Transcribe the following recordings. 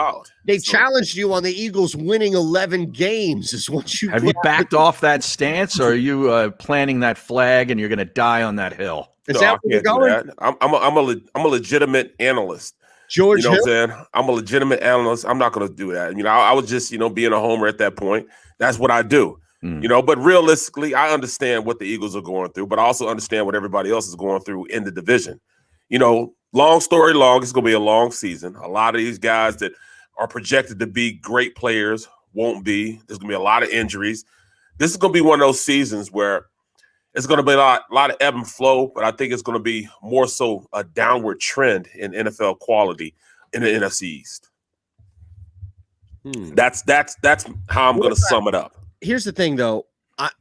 about. They challenged you on the Eagles winning 11 games is what you have you backed off that stance, or are you planting that flag and you're going to die on that hill? Is that where you're going? I'm a legitimate analyst. George Hill? What I'm saying? I'm a legitimate analyst. I'm not going to do that. I was just, being a homer at that point. That's what I do. But realistically, I understand what the Eagles are going through, but I also understand what everybody else is going through in the division. Long story long, it's going to be a long season. A lot of these guys that are projected to be great players won't be. There's going to be a lot of injuries. This is going to be one of those seasons where it's going to be a lot of ebb and flow, but I think it's going to be more so a downward trend in NFL quality in the NFC East. That's how I'm going to sum it up. Here's the thing, though.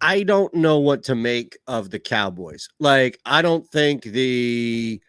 I don't know what to make of the Cowboys. I don't think the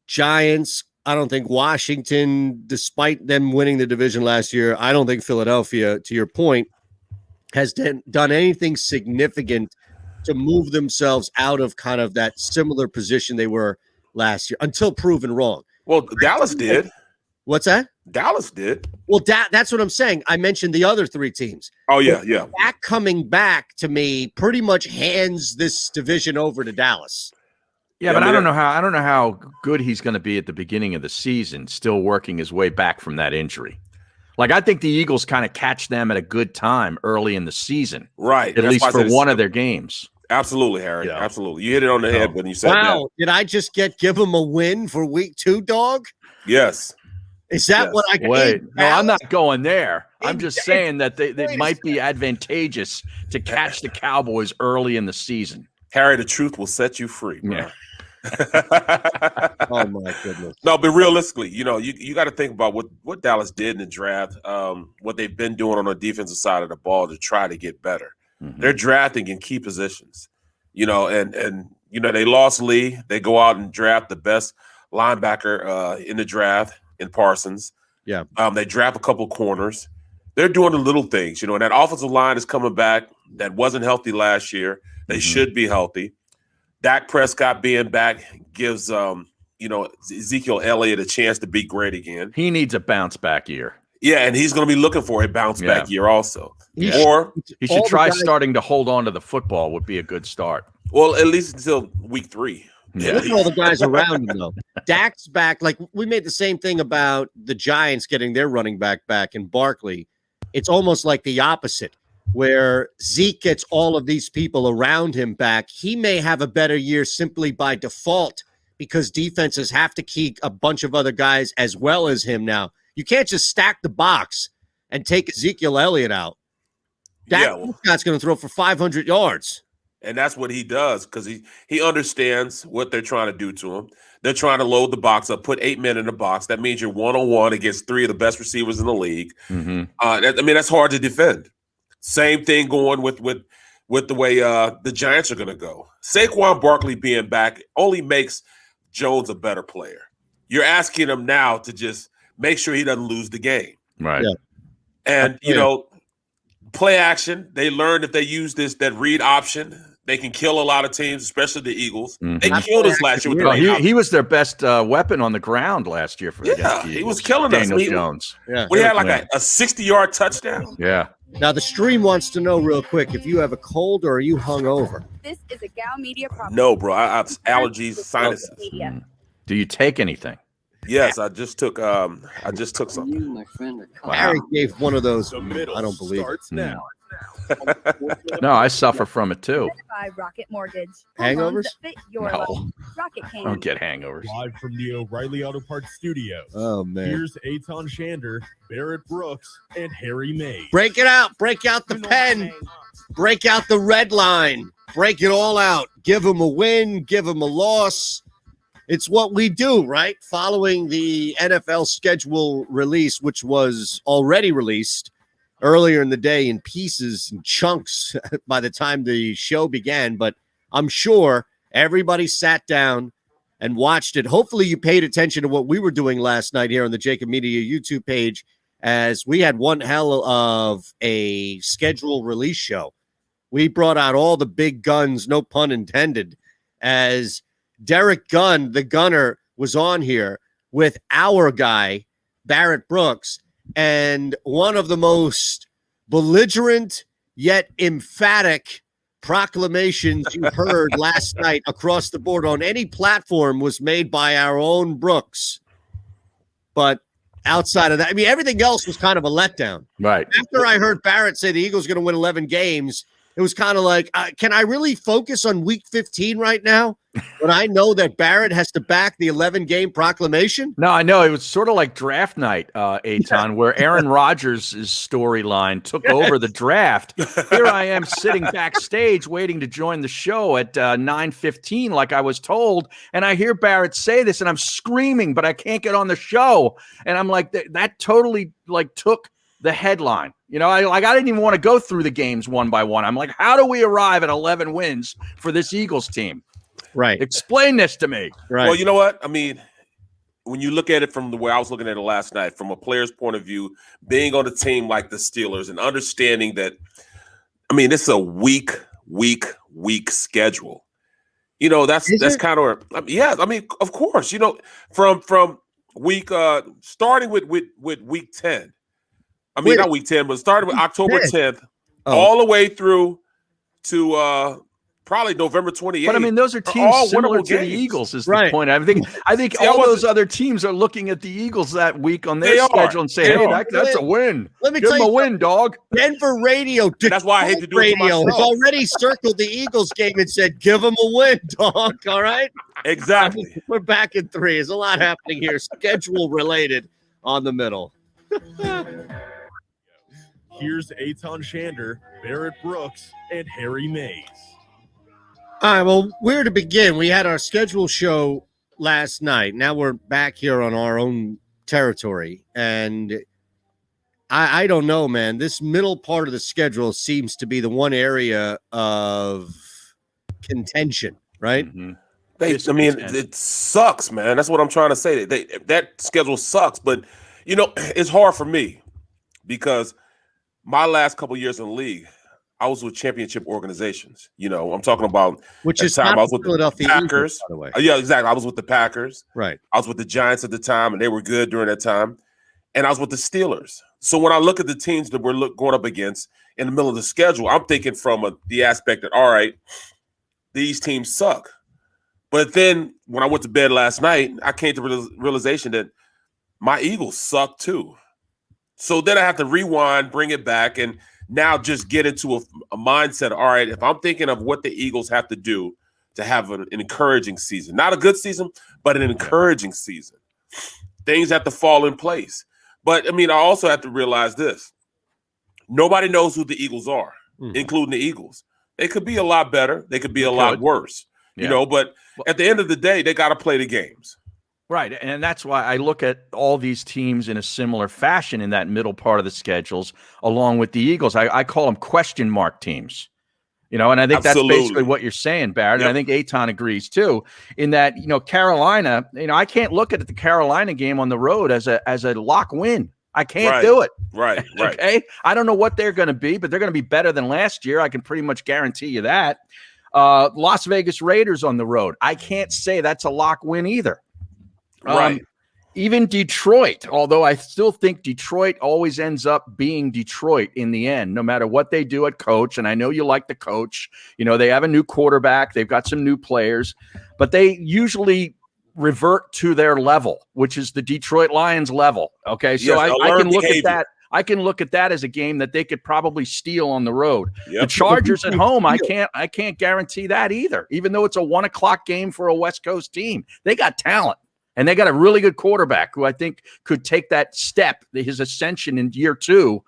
Giants, I don't think Washington, despite them winning the division last year, I don't think Philadelphia, to your point, has done anything significant to move themselves out of kind of that similar position they were last year until proven wrong. Well, Dallas did. What's that? Dallas did. Well, that's what I'm saying. I mentioned the other three teams. Oh, yeah. That coming back to me pretty much hands this division over to Dallas. Yeah, but I don't know how good he's going to be at the beginning of the season, still working his way back from that injury. I think the Eagles kind of catch them at a good time early in the season. Right. At least for one of their games. Absolutely, Harry. Yeah. Absolutely. You hit it on the head when you said that. Wow. Did I just give him a win for week 2, dog? Yes. Is that what I can wait? No, I'm not going there. I'm just saying that they might be advantageous to catch the Cowboys early in the season. Harry, the truth will set you free, bro. Yeah. Oh my goodness. No, but realistically, you got to think about what Dallas did in the draft, what they've been doing on the defensive side of the ball to try to get better. Mm-hmm. They're drafting in key positions, and they lost Lee. They go out and draft the best linebacker in the draft in Parsons. Yeah. They draft a couple corners. They're doing the little things, and that offensive line is coming back. That wasn't healthy last year. They should be healthy. Dak Prescott being back gives Ezekiel Elliott a chance to be great again. He needs a bounce back year. Yeah, and he's going to be looking for a bounce back year also. He should try starting to hold on to the football would be a good start. Well, at least until week 3. Yeah. Look at all the guys around him, though. Dak's back. We made the same thing about the Giants getting their running back in Barkley. It's almost like the opposite, where Zeke gets all of these people around him back. He may have a better year simply by default because defenses have to keep a bunch of other guys as well as him now. You can't just stack the box and take Ezekiel Elliott out. Dak Prescott's going to throw for 500 yards. And that's what he does because he understands what they're trying to do to him. They're trying to load the box up, put 8 men in the box. That means you're one-on-one against 3 of the best receivers in the league. Mm-hmm. That's hard to defend. Same thing going with the way the Giants are going to go. Saquon Barkley being back only makes Jones a better player. You're asking him now to just make sure he doesn't lose the game. Right. Yeah. And, play action. They learned if they use that read option, they can kill a lot of teams, especially the Eagles. Mm-hmm. They killed us last year with the read option. He was their best weapon on the ground last year for the Eagles. He was killing us. Daniel Jones. Yeah. We had a 60-yard touchdown. Yeah. Now, the stream wants to know real quick if you have a cold or are you hungover? This is a Gal Media problem. No, bro. I have allergies, sinuses. Do you take anything? Yes, I just took something. You, my friend, are Harry gave one of those. I don't believe it. Now. No, I suffer from it too. By Rocket Mortgage. Hangovers? No. Rocket I don't get hangovers. Live from the O'Reilly Auto Parts studios. Oh, man. Here's Eitan Shander, Barrett Brooks, and Harry Mays. Break it out. Break out the pen. Break out the red line. Break it all out. Give them a win. Give them a loss. It's what we do, right? Following the NFL schedule release, which was already released earlier in the day in pieces and chunks by the time the show began. But I'm sure everybody sat down and watched it. Hopefully you paid attention to what we were doing last night here on the JAKIB Media YouTube page, as we had one hell of a schedule release show. We brought out all the big guns, no pun intended, as Derek Gunn, the gunner, was on here with our guy, Barrett Brooks, And one of the most belligerent yet emphatic proclamations you heard last night across the board on any platform was made by our own Brooks. But outside of that, I mean, everything else was kind of a letdown. Right. After I heard Barrett say the Eagles are going to win 11 games, it was kind of like, can I really focus on week 15 right now when I know that Barrett has to back the 11-game proclamation? No, I know. It was sort of like draft night, Eitan, where Aaron Rodgers' storyline took over the draft. Here I am sitting backstage waiting to join the show at 9:15 like I was told, and I hear Barrett say this, and I'm screaming, but I can't get on the show. And I'm like, that totally like took the headline. You know, I didn't even want to go through the games one by one. I'm like, how do we arrive at 11 wins for this Eagles team? Right. Explain this to me. Right. Well, you know what? I mean, when you look at it from the way I was looking at it last night, from a player's point of view, being on a team like the Steelers and understanding that, I mean, it's a week schedule. You know, that's kind of, yeah. I mean, of course, you know, from week starting with week 10. I mean, not week 10, but starting with October 10th, all the way through to probably November 28th. But I mean, those are teams similar to the Eagles. Is the point? I think all those other teams are looking at the Eagles that week on their schedule and say, "Hey, that's a win. Let me give tell them you a win, dog." Denver radio. That's why I hate to do it to radio has myself. already circled the Eagles game and said, "Give them a win, dog." All right. Exactly. We're back in 3. There's a lot happening here, schedule related on the middle. Here's Eitan Shander, Barrett Brooks, and Harry Mays. All right, well, where to begin? We had our schedule show last night. Now we're back here on our own territory. And I don't know, man. This middle part of the schedule seems to be the one area of contention, right? Mm-hmm. I mean, it sucks, man. That's what I'm trying to say. That schedule sucks. But, you know, it's hard for me because my last couple of years in the league, I was with championship organizations. You know, I'm talking about which is time not I was with Philadelphia the Packers. Eagles, by the way. Yeah, exactly. I was with the Packers. Right. I was with the Giants at the time, and they were good during that time. And I was with the Steelers. So when I look at the teams that we're going up against in the middle of the schedule, I'm thinking from the aspect that, all right, these teams suck. But then when I went to bed last night, I came to the realization that my Eagles suck too. So then I have to rewind, bring it back, and now just get into a mindset. All right, if I'm thinking of what the Eagles have to do to have an encouraging season, not a good season, but an encouraging season, things have to fall in place. But, I mean, I also have to realize this. Nobody knows who the Eagles are, including the Eagles. They could be a lot better. They could be a lot worse, you know, but at the end of the day, they got to play the games. Right. And that's why I look at all these teams in a similar fashion in that middle part of the schedules, along with the Eagles. I call them question mark teams, you know, and I think that's basically what you're saying, Barrett. Yep. And I think Eitan agrees too, in that, you know, Carolina, you know, I can't look at the Carolina game on the road as a lock win. I can't do it. Right. Okay. I don't know what they're going to be, but they're going to be better than last year. I can pretty much guarantee you that. Las Vegas Raiders on the road. I can't say that's a lock win either. Right. Even Detroit, although I still think Detroit always ends up being Detroit in the end, no matter what they do at coach. And I know you like the coach. You know, they have a new quarterback. They've got some new players, but they usually revert to their level, which is the Detroit Lions level. Okay. So yes, I can look at that. I can look at that as a game that they could probably steal on the road. Yep. The Chargers at home, I can't guarantee that either, even though it's a 1:00 game for a West Coast team. They got talent. And they got a really good quarterback who I think could take that step. His ascension in year 2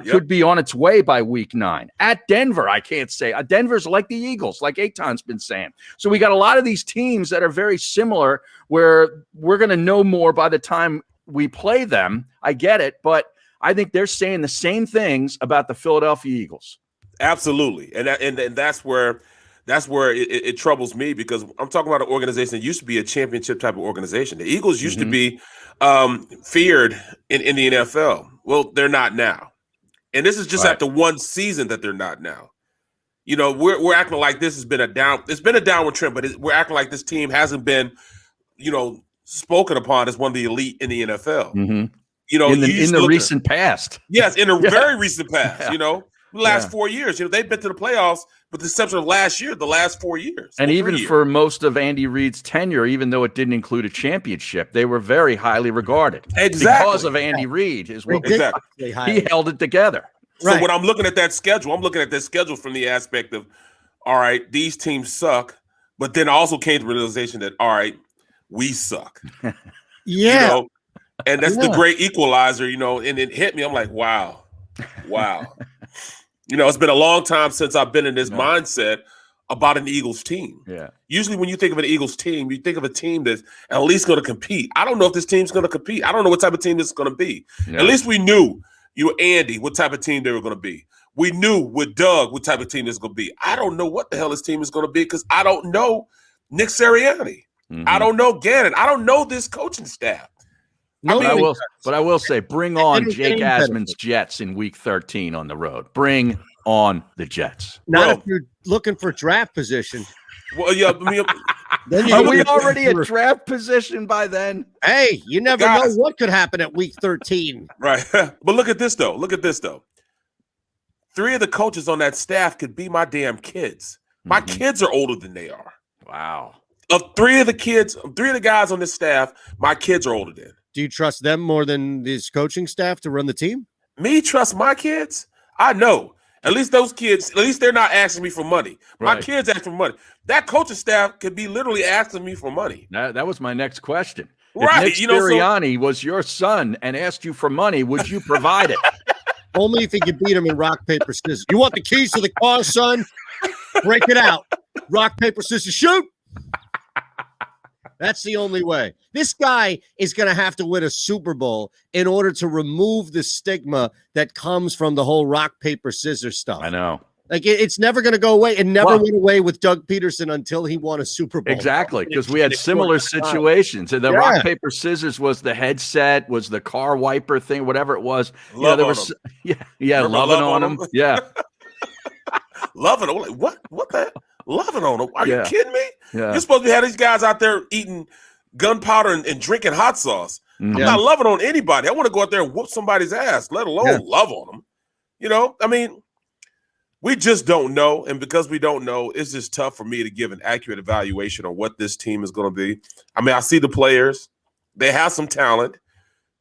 could be on its way by week 9. At Denver, I can't say. Denver's like the Eagles, like Eitan's been saying. So we got a lot of these teams that are very similar where we're going to know more by the time we play them. I get it, but I think they're saying the same things about the Philadelphia Eagles. Absolutely. And that's where it troubles me, because I'm talking about an organization that used to be a championship type of organization. The Eagles used to be feared in the NFL. Well, they're not now. And this is just after one season that they're not now. You know, we're acting like this has been it's been a downward trend, but we're acting like this team hasn't been, you know, spoken upon as one of the elite in the NFL. Mm-hmm. You know, in the recent past. Yes, in a very recent past. Yeah. You know, the last 4 years. You know, they've been to the playoffs, with the exception of last year, the last 4 years, and even for most of Andy Reid's tenure, even though it didn't include a championship, they were very highly regarded. Exactly. Because of Andy Reid is what Exactly. he held it together. So when I'm looking at that schedule, I'm looking at that schedule from the aspect of, all right, these teams suck, but then I also came to the realization that, all right, we suck. You know? And that's the great equalizer, you know, and it hit me. I'm like, wow. You know, it's been a long time since I've been in this mindset about an Eagles team. Yeah. Usually when you think of an Eagles team, you think of a team that's at least going to compete. I don't know if this team's going to compete. I don't know what type of team this is going to be. Yeah. At least we knew Andy, what type of team they were going to be. We knew with Doug what type of team this is going to be. I don't know what the hell this team is going to be because I don't know Nick Sirianni. I don't know Gannon. I don't know this coaching staff. But I will say, bring on Jake Asman's Jets in Week 13 on the road. Bring on the Jets. Not if you're looking for draft position. Well, yeah. Are we already at draft position by then? Hey, you never know what could happen at Week 13. Right. But look at this, though. 3 of the coaches on that staff could be my damn kids. My kids are older than they are. Wow. Of 3 of the guys on this staff, my kids are older than. Do you trust them more than this coaching staff to run the team? Me trust my kids? I know. At least those kids, at least they're not asking me for money. My kids ask for money. That coaching staff could be literally asking me for money. That was my next question. Right. If Nick Sirianni was your son and asked you for money, would you provide it? Only if he could beat him in rock, paper, scissors. You want the keys to the car, son? Break it out. Rock, paper, scissors, shoot. That's the only way. This guy is going to have to win a Super Bowl in order to remove the stigma that comes from the whole rock, paper, scissors stuff. I know. Like, it's never going to go away. It never went away with Doug Peterson until he won a Super Bowl. Exactly, because we had similar situations. And the rock, paper, scissors was the headset, was the car wiper thing, whatever it was. Loving on them. Yeah. Loving on them. Like, what the? Loving on them. Are you kidding me? Yeah. You're supposed to have these guys out there eating gunpowder and drinking hot sauce. I'm not loving on anybody. I want to go out there and whoop somebody's ass, let alone love on them. You know, I mean, we just don't know. And because we don't know, it's just tough for me to give an accurate evaluation on what this team is going to be. I mean, I see the players. They have some talent.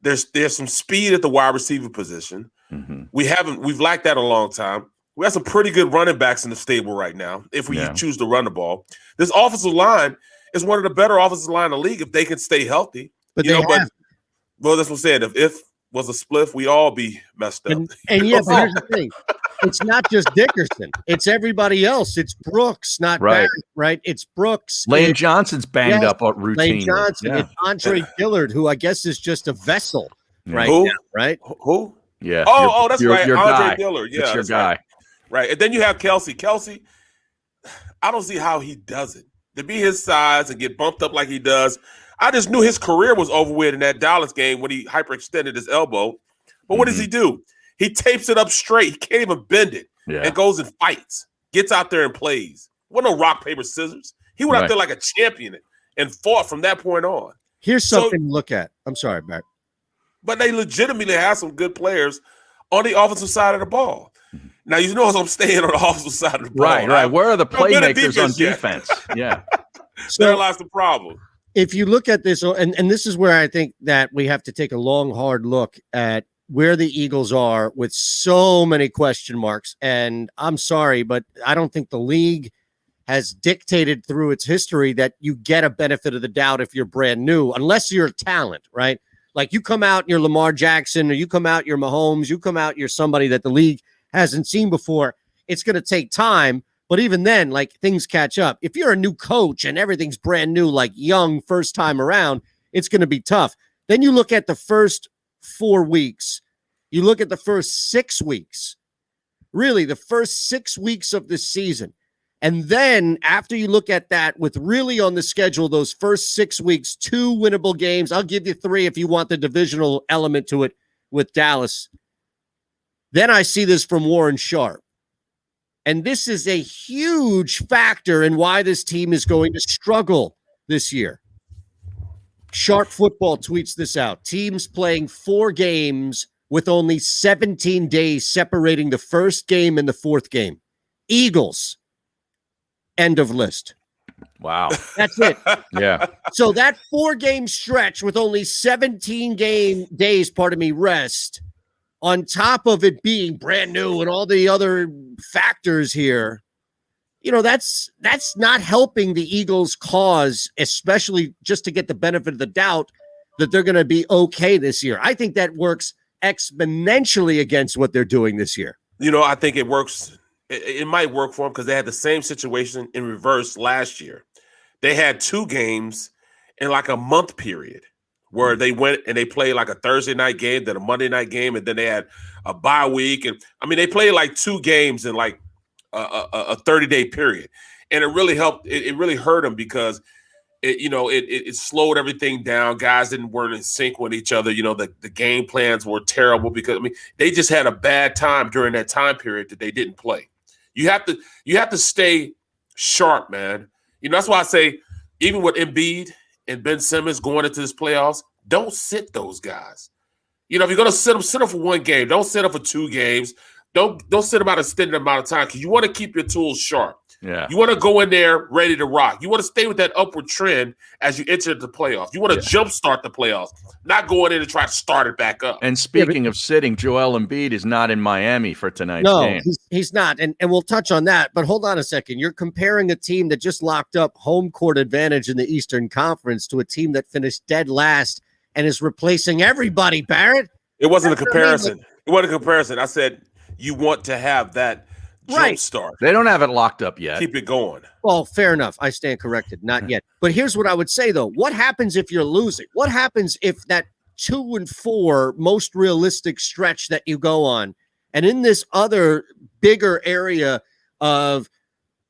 There's some speed at the wide receiver position. We've lacked that a long time. We have some pretty good running backs in the stable right now if we choose to run the ball. This offensive line is one of the better offensive line in the league if they can stay healthy. But well, that's what I'm saying. If was a spliff, we all be messed up. And but here's the thing. It's not just Dickerson. It's everybody else. It's Brooks, not Barrett, right? It's Brooks. Lane Johnson's banged up routinely. Lane Johnson. It's Andre Dillard, who I guess is just a vessel right now, right? Who? Yeah. Oh, that's right. Your Andre guy. Dillard. Yeah, that's your guy. Right. And then you have Kelsey. Kelsey, I don't see how he does it. To be his size and get bumped up like he does, I just knew his career was over with in that Dallas game when he hyperextended his elbow. But what does he do? He tapes it up straight. He can't even bend it and goes and fights. Gets out there and plays. Wasn't no rock, paper, scissors. He went out there like a champion and fought from that point on. Here's something to look at. I'm sorry, Barrett. But they legitimately have some good players on the offensive side of the ball. Now, you know I'm staying on the offensive side of the ball. Right. Where are the playmakers on defense? Yeah. So there lies the problem. If you look at this, and this is where I think that we have to take a long, hard look at where the Eagles are with so many question marks. And I'm sorry, but I don't think the league has dictated through its history that you get a benefit of the doubt if you're brand new, unless you're a talent, right? Like you come out, you're Lamar Jackson, or you come out, you're Mahomes, you come out, you're somebody that the league hasn't seen before. It's going to take time. But even then, like things catch up. If you're a new coach and everything's brand new, like young, first time around, it's going to be tough. Then you look at the first 4 weeks. You look at the first 6 weeks. Really, the first 6 weeks of the season. And then after you look at that with really on the schedule, those first 6 weeks, 2 winnable games. I'll give you 3 if you want the divisional element to it with Dallas. Then I see this from Warren Sharp. And this is a huge factor in why this team is going to struggle this year. Sharp Football tweets this out. Teams playing 4 games with only 17 days separating the first game and the fourth game. Eagles. End of list. Wow. That's it. Yeah. So that 4-game stretch with only 17 days, rest, on top of it being brand new and all the other factors here, that's not helping the Eagles' cause, especially just to get the benefit of the doubt that they're going to be okay this year. I think that works exponentially against what they're doing this year. I think it works. It might work for them because they had the same situation in reverse last year. They had 2 games in like a month period where they went and they played like a Thursday night game, then a Monday night game, and then they had a bye week. And they played like 2 games in like a 30-day period. And it really helped. It really hurt them because it slowed everything down. Guys weren't in sync with each other. The game plans were terrible because they just had a bad time during that time period that they didn't play. You have to stay sharp, man. That's why I say, even with Embiid and Ben Simmons going into this playoffs, don't sit those guys. If you're going to sit them for 1 game. Don't sit them for 2 games. Don't sit them out an extended amount of time because you want to keep your tools sharp. Yeah. You want to go in there ready to rock. You want to stay with that upward trend as you enter the playoffs. You want to jumpstart the playoffs, not go in and try to start it back up. And speaking of sitting, Joel Embiid is not in Miami for tonight's game. No, he's not. And we'll touch on that. But hold on a second. You're comparing a team that just locked up home court advantage in the Eastern Conference to a team that finished dead last and is replacing everybody, Barrett. It wasn't a comparison. It wasn't a comparison. I said you want to have that jump start. They don't have it locked up yet. Keep it going. Well, fair enough. I stand corrected. Not yet. But here's what I would say, though. What happens if you're losing? What happens if that 2-4 most realistic stretch that you go on, and in this other bigger area of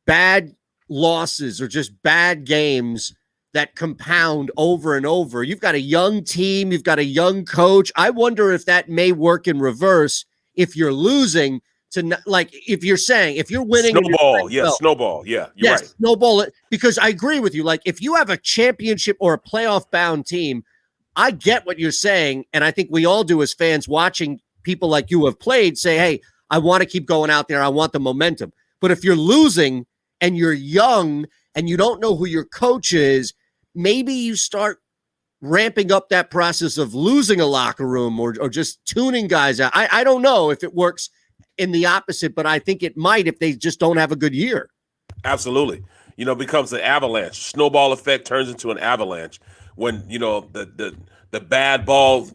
bad losses or just bad games that compound over and over, you've got a young team, you've got a young coach. I wonder if that may work in reverse if you're losing. If you're saying, if you're winning, snowball. Yeah, you're right. Snowball it, because I agree with you. Like, if you have a championship or a playoff bound team, I get what you're saying. And I think we all do as fans watching people like you have played say, hey, I want to keep going out there. I want the momentum. But if you're losing and you're young and you don't know who your coach is, maybe you start ramping up that process of losing a locker room or just tuning guys out. I don't know if it works in the opposite, but I think it might if they just don't have a good year. Absolutely. It becomes an avalanche. Snowball effect turns into an avalanche when, the bad ball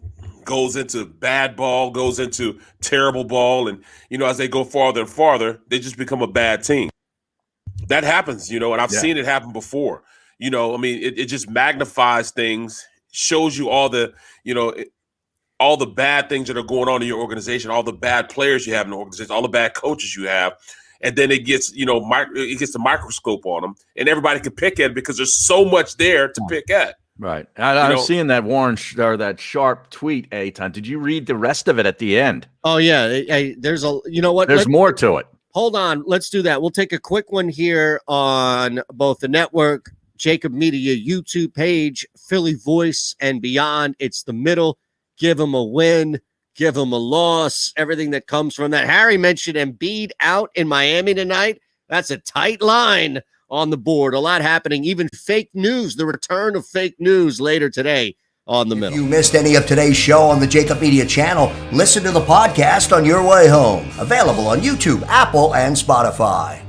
goes into bad ball, goes into terrible ball. And, as they go farther and farther, they just become a bad team. That happens, and I've seen it happen before. It just magnifies things, shows you all the, all the bad things that are going on in your organization, all the bad players you have in the organization, all the bad coaches you have. And then it gets, it gets the microscope on them and everybody can pick at it because there's so much there to pick at. Right. I'm seeing that that Sharp tweet, Eitan. Did you read the rest of it at the end? Oh, yeah. There's There's more to it. Hold on. Let's do that. We'll take a quick one here on both the network, JAKIB Media YouTube page, Philly Voice, and beyond. It's the middle. Give them a win, give them a loss, everything that comes from that. Harry mentioned Embiid out in Miami tonight. That's a tight line on the board. A lot happening, even fake news, the return of fake news later today on the middle. If you missed any of today's show on the JAKIB Media channel, listen to the podcast on your way home. Available on YouTube, Apple, and Spotify.